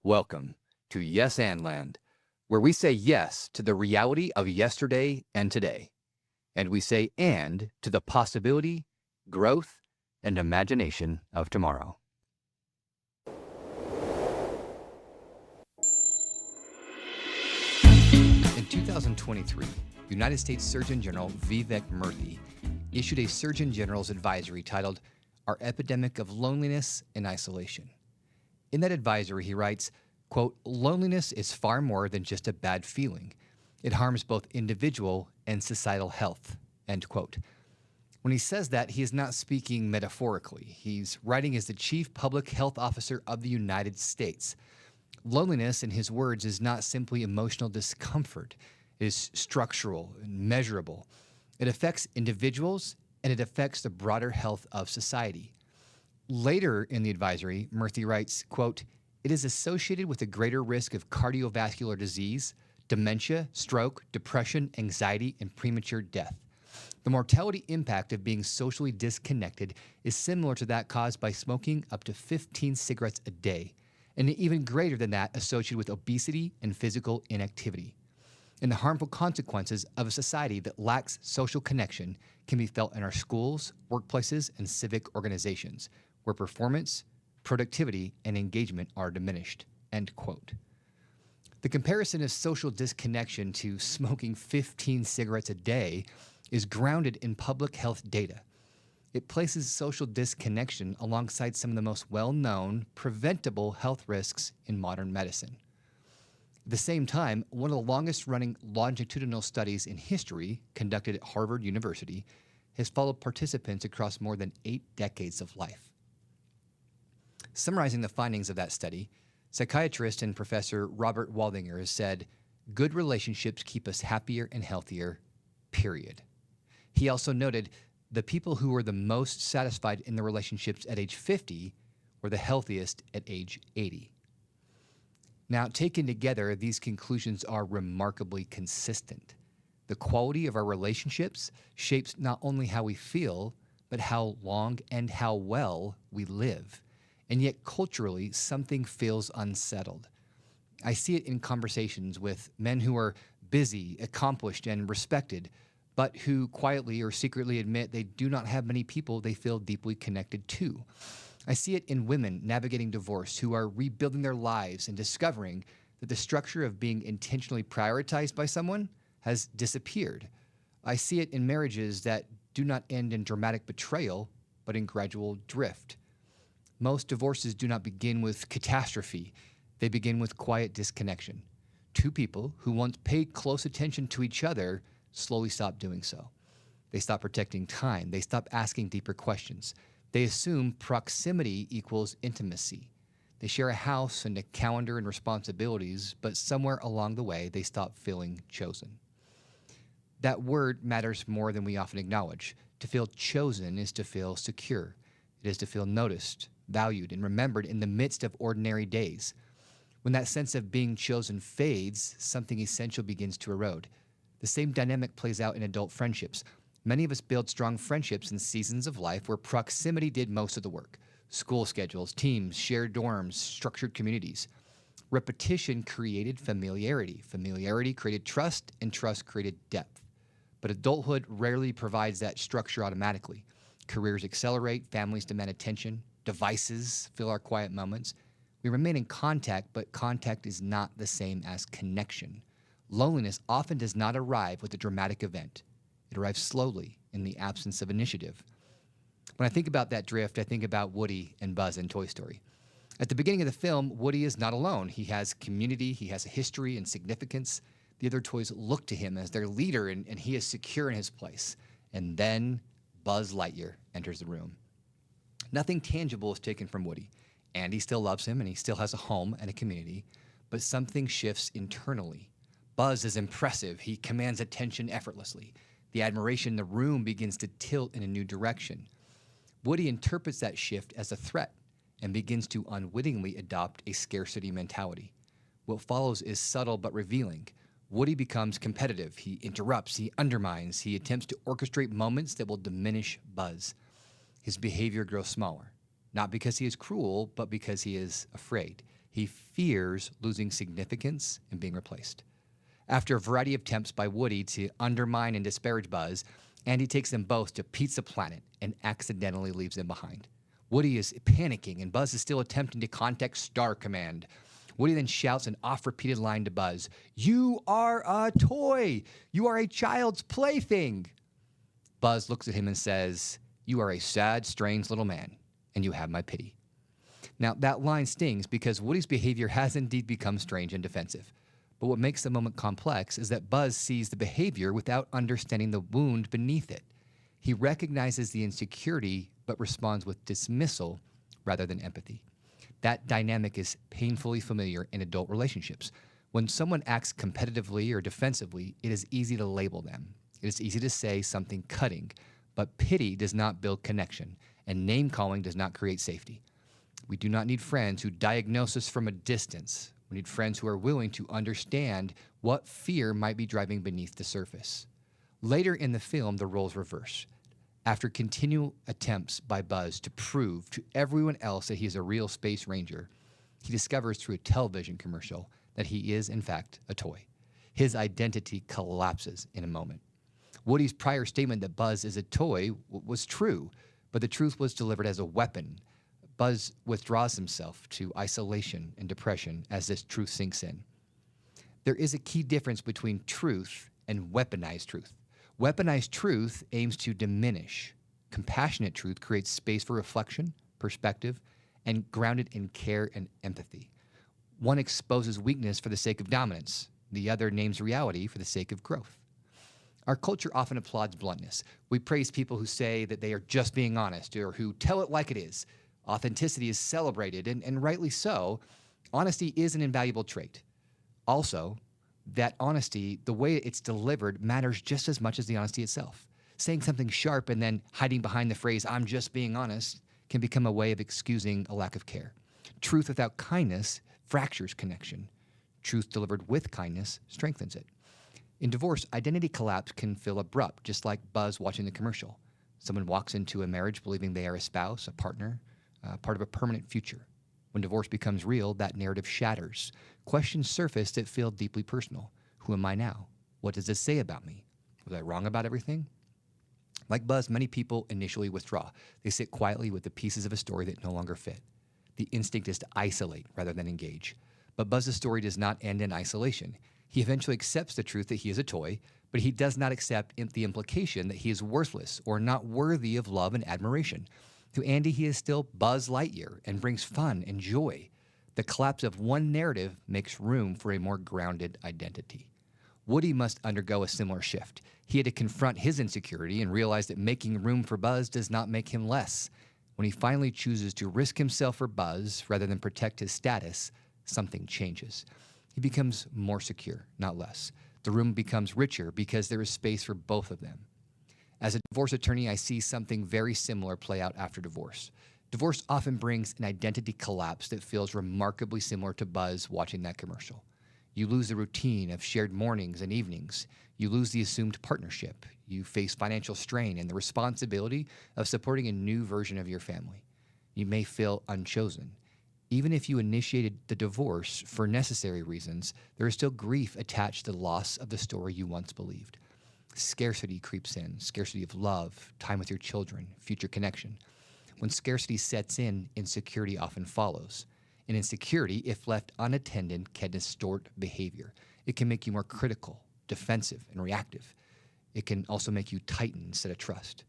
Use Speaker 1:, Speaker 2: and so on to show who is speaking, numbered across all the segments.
Speaker 1: Welcome to Yes and Land, where we say yes to the reality of yesterday and today, and we say and to the possibility, growth, and imagination of tomorrow. In 2023, United States Surgeon General Vivek Murthy issued a Surgeon General's advisory titled Our Epidemic of Loneliness and Isolation. In that advisory, he writes, quote, "Loneliness is far more than just a bad feeling. It harms both individual and societal health," end quote. When he says that, he is not speaking metaphorically. He's writing as the Chief Public Health Officer of the United States. Loneliness, in his words, is not simply emotional discomfort. It is structural and measurable. It affects individuals and it affects the broader health of society. Later in the advisory, Murthy writes, quote, "It is associated with a greater risk of cardiovascular disease, dementia, stroke, depression, anxiety, and premature death. The mortality impact of being socially disconnected is similar to that caused by smoking up to 15 cigarettes a day, and even greater than that associated with obesity and physical inactivity. And the harmful consequences of a society that lacks social connection can be felt in our schools, workplaces, and civic organizations, where performance, productivity, and engagement are diminished," end quote. The comparison of social disconnection to smoking 15 cigarettes a day is grounded in public health data. It places social disconnection alongside some of the most well-known, preventable health risks in modern medicine. At the same time, one of the longest-running longitudinal studies in history, conducted at Harvard University, has followed participants across more than 8 decades of life. Summarizing the findings of that study, psychiatrist and professor Robert Waldinger has said, "Good relationships keep us happier and healthier, period." He also noted the people who were the most satisfied in their relationships at age 50 were the healthiest at age 80. Now, taken together, these conclusions are remarkably consistent. The quality of our relationships shapes not only how we feel, but how long and how well we live. And yet, culturally, something feels unsettled. I see it in conversations with men who are busy, accomplished, and respected, but who quietly or secretly admit they do not have many people they feel deeply connected to. I see it in women navigating divorce who are rebuilding their lives and discovering that the structure of being intentionally prioritized by someone has disappeared. I see it in marriages that do not end in dramatic betrayal, but in gradual drift. Most divorces do not begin with catastrophe. They begin with quiet disconnection. Two people who once paid close attention to each other slowly stop doing so. They stop protecting time. They stop asking deeper questions. They assume proximity equals intimacy. They share a house and a calendar and responsibilities, but somewhere along the way, they stop feeling chosen. That word matters more than we often acknowledge. To feel chosen is to feel secure. It is to feel noticed, valued, and remembered in the midst of ordinary days. When that sense of being chosen fades, something essential begins to erode. The same dynamic plays out in adult friendships. Many of us build strong friendships in seasons of life where proximity did most of the work. School schedules, teams, shared dorms, structured communities. Repetition created familiarity. Familiarity created trust, and trust created depth. But adulthood rarely provides that structure automatically. Careers accelerate, families demand attention, devices fill our quiet moments. We remain in contact, but contact is not the same as connection. Loneliness often does not arrive with a dramatic event. It arrives slowly in the absence of initiative. When I think about that drift, I think about Woody and Buzz in Toy Story. At the beginning of the film, Woody is not alone. He has community, he has a history and significance. The other toys look to him as their leader, and he is secure in his place. And then Buzz Lightyear enters the room. Nothing tangible is taken from Woody. Andy still loves him, and he still has a home and a community, but something shifts internally. Buzz is impressive. He commands attention effortlessly. The admiration in the room begins to tilt in a new direction. Woody interprets that shift as a threat and begins to unwittingly adopt a scarcity mentality. What follows is subtle but revealing. Woody becomes competitive. He interrupts, he undermines, he attempts to orchestrate moments that will diminish Buzz. His behavior grows smaller, not because he is cruel, but because he is afraid. He fears losing significance and being replaced. After a variety of attempts by Woody to undermine and disparage Buzz, Andy takes them both to Pizza Planet and accidentally leaves them behind. Woody is panicking, and Buzz is still attempting to contact Star Command. Woody then shouts an oft-repeated line to Buzz, "You are a toy! You are a child's plaything!" Buzz looks at him and says, "You are a sad, strange little man, and you have my pity." Now, that line stings because Woody's behavior has indeed become strange and defensive. But what makes the moment complex is that Buzz sees the behavior without understanding the wound beneath it. He recognizes the insecurity, but responds with dismissal rather than empathy. That dynamic is painfully familiar in adult relationships. When someone acts competitively or defensively, it is easy to label them. It is easy to say something cutting, but pity does not build connection, and name-calling does not create safety. We do not need friends who diagnose us from a distance. We need friends who are willing to understand what fear might be driving beneath the surface. Later in the film, the roles reverse. After continual attempts by Buzz to prove to everyone else that he is a real space ranger, he discovers through a television commercial that he is, in fact, a toy. His identity collapses in a moment. Woody's prior statement that Buzz is a toy was true, but the truth was delivered as a weapon. Buzz withdraws himself to isolation and depression as this truth sinks in. There is a key difference between truth and weaponized truth. Weaponized truth aims to diminish. Compassionate truth creates space for reflection, perspective, and grounded in care and empathy. One exposes weakness for the sake of dominance. The other names reality for the sake of growth. Our culture often applauds bluntness. We praise people who say that they are just being honest or who tell it like it is. Authenticity is celebrated, and rightly so. Honesty is an invaluable trait. Also, that honesty, the way it's delivered, matters just as much as the honesty itself. Saying something sharp and then hiding behind the phrase, "I'm just being honest," can become a way of excusing a lack of care. Truth without kindness fractures connection. Truth delivered with kindness strengthens it. In divorce, identity collapse can feel abrupt, just like Buzz watching the commercial. Someone walks into a marriage believing they are a spouse, a partner, part of a permanent future. When divorce becomes real, that narrative shatters. Questions surface that feel deeply personal. Who am I now? What does this say about me? Was I wrong about everything? Like Buzz, many people initially withdraw. They sit quietly with the pieces of a story that no longer fit. The instinct is to isolate rather than engage. But Buzz's story does not end in isolation. He eventually accepts the truth that he is a toy, but he does not accept the implication that he is worthless or not worthy of love and admiration. To Andy, he is still Buzz Lightyear and brings fun and joy. The collapse of one narrative makes room for a more grounded identity. Woody must undergo a similar shift. He had to confront his insecurity and realize that making room for Buzz does not make him less. When he finally chooses to risk himself for Buzz rather than protect his status, something changes. He becomes more secure, not less. The room becomes richer because there is space for both of them. As a divorce attorney, I see something very similar play out after divorce. Divorce often brings an identity collapse that feels remarkably similar to Buzz watching that commercial. You lose the routine of shared mornings and evenings. You lose the assumed partnership. You face financial strain and the responsibility of supporting a new version of your family. You may feel unchosen. Even if you initiated the divorce for necessary reasons, there is still grief attached to the loss of the story you once believed. Scarcity creeps in, scarcity of love, time with your children, future connection. When scarcity sets in, insecurity often follows. And insecurity, if left unattended, can distort behavior. It can make you more critical, defensive, and reactive. It can also make you tighten instead of trust.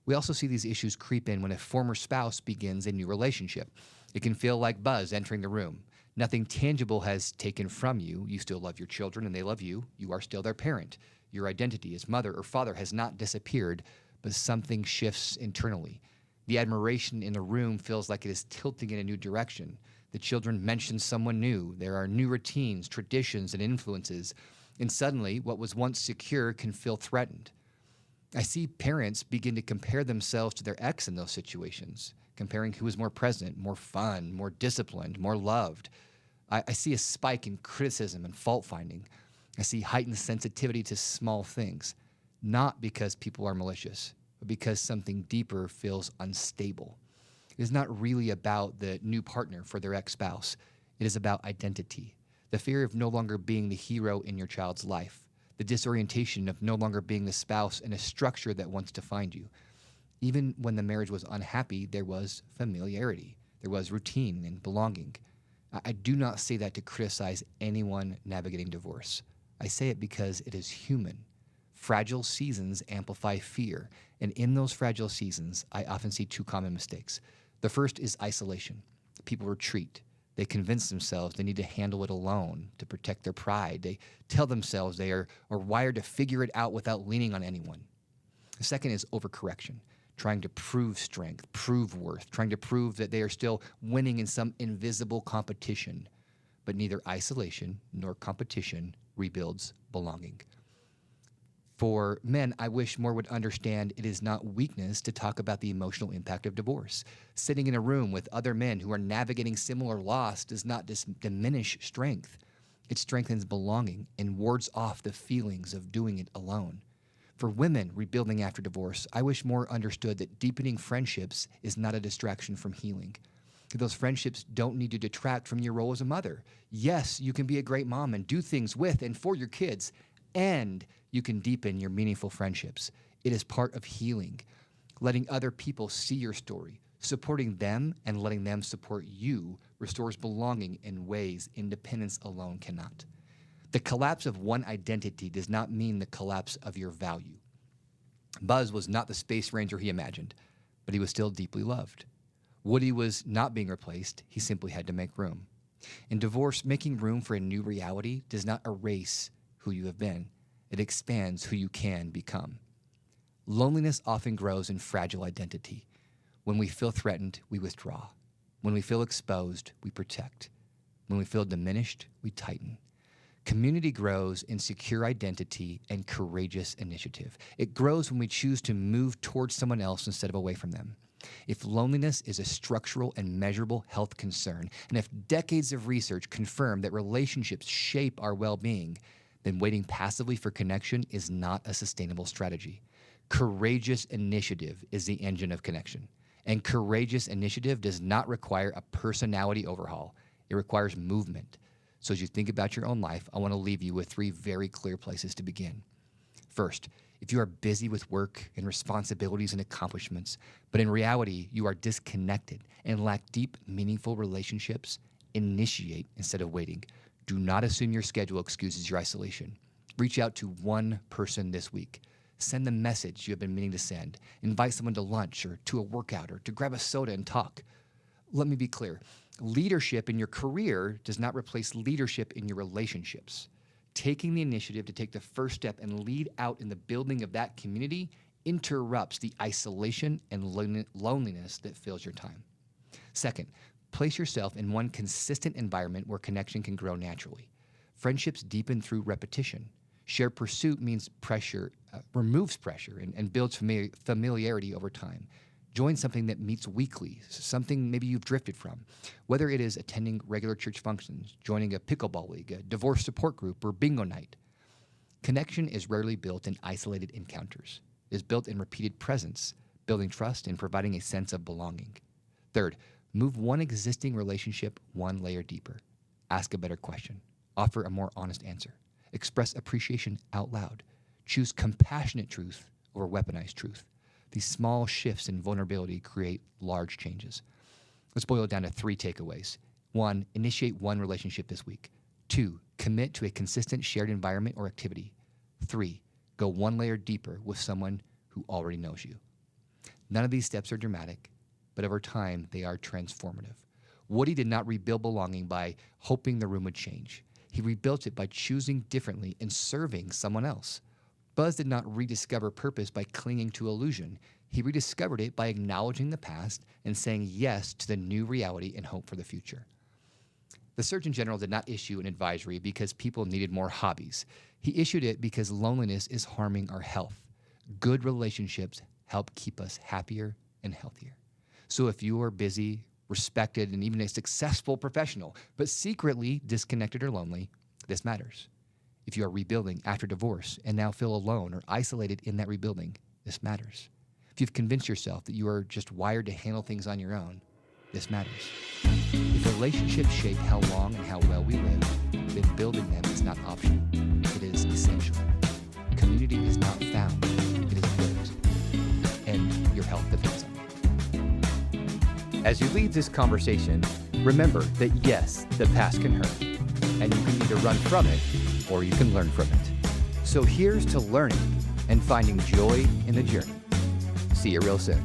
Speaker 1: We also see these issues creep in when a former spouse begins a new relationship. It can feel like Buzz entering the room. Nothing tangible has taken from you. You still love your children and they love you. You are still their parent. Your identity as mother or father has not disappeared, but something shifts internally. The admiration in the room feels like it is tilting in a new direction. The children mention someone new. There are new routines, traditions, and influences. And suddenly, what was once secure can feel threatened. I see parents begin to compare themselves to their ex in those situations, comparing who is more present, more fun, more disciplined, more loved. I see a spike in criticism and fault-finding. I see heightened sensitivity to small things, not because people are malicious, but because something deeper feels unstable. It is not really about the new partner for their ex-spouse. It is about identity, the fear of no longer being the hero in your child's life, the disorientation of no longer being the spouse in a structure that once defined you. Even when the marriage was unhappy, there was familiarity, there was routine and belonging. I do not say that to criticize anyone navigating divorce. I say it because it is human. Fragile seasons amplify fear, and in those fragile seasons, I often see two common mistakes. The first is isolation. People retreat. They convince themselves they need to handle it alone to protect their pride. They tell themselves they are wired to figure it out without leaning on anyone. The second is overcorrection, trying to prove strength, prove worth, trying to prove that they are still winning in some invisible competition. But neither isolation nor competition rebuilds belonging. For men, I wish more would understand it is not weakness to talk about the emotional impact of divorce. Sitting in a room with other men who are navigating similar loss does not diminish strength. It strengthens belonging and wards off the feelings of doing it alone. For women rebuilding after divorce, I wish more understood that deepening friendships is not a distraction from healing. Those friendships don't need to detract from your role as a mother. Yes, you can be a great mom and do things with and for your kids, and you can deepen your meaningful friendships. It is part of healing, letting other people see your story. Supporting them and letting them support you restores belonging in ways independence alone cannot. The collapse of one identity does not mean the collapse of your value. Buzz was not the space ranger he imagined, but he was still deeply loved. Woody was not being replaced. He simply had to make room. In divorce, making room for a new reality does not erase who you have been. It expands who you can become. Loneliness often grows in fragile identity. When we feel threatened, we withdraw. When we feel exposed, we protect. When we feel diminished, we tighten. Community grows in secure identity and courageous initiative. It grows when we choose to move towards someone else instead of away from them. If loneliness is a structural and measurable health concern, and if decades of research confirm that relationships shape our well-being, then waiting passively for connection is not a sustainable strategy. Courageous initiative is the engine of connection. And courageous initiative does not require a personality overhaul. It requires movement. So as you think about your own life, I want to leave you with 3 very clear places to begin. First, if you are busy with work and responsibilities and accomplishments, but in reality you are disconnected and lack deep, meaningful relationships, initiate instead of waiting. Do not assume your schedule excuses your isolation. Reach out to one person this week. Send the message you have been meaning to send. Invite someone to lunch or to a workout or to grab a soda and talk. Let me be clear. Leadership in your career does not replace leadership in your relationships. Taking the initiative to take the first step and lead out in the building of that community interrupts the isolation and loneliness that fills your time. Second, place yourself in one consistent environment where connection can grow naturally. Friendships deepen through repetition. Shared pursuit means removes pressure and builds familiarity over time. Join something that meets weekly, something maybe you've drifted from. Whether it is attending regular church functions, joining a pickleball league, a divorce support group, or bingo night. Connection is rarely built in isolated encounters. It is built in repeated presence, building trust and providing a sense of belonging. Third, move one existing relationship one layer deeper. Ask a better question. Offer a more honest answer. Express appreciation out loud. Choose compassionate truth over weaponized truth. These small shifts in vulnerability create large changes. Let's boil it down to 3 takeaways. 1, initiate one relationship this week. 2, commit to a consistent shared environment or activity. 3, go one layer deeper with someone who already knows you. None of these steps are dramatic, but over time, they are transformative. Woody did not rebuild belonging by hoping the room would change. He rebuilt it by choosing differently and serving someone else. Buzz did not rediscover purpose by clinging to illusion. He rediscovered it by acknowledging the past and saying yes to the new reality and hope for the future. The Surgeon General did not issue an advisory because people needed more hobbies. He issued it because loneliness is harming our health. Good relationships help keep us happier and healthier. So if you are busy, respected, and even a successful professional, but secretly disconnected or lonely, this matters. If you are rebuilding after divorce and now feel alone or isolated in that rebuilding, this matters. If you've convinced yourself that you are just wired to handle things on your own, this matters. If relationships shape how long and how well we live, then building them is not optional. It is essential. Community is not found, it is built. And your health depends on it. As you leave this conversation, remember that yes, the past can hurt, and you can either run from it or you can learn from it. So here's to learning and finding joy in the journey. See you real soon.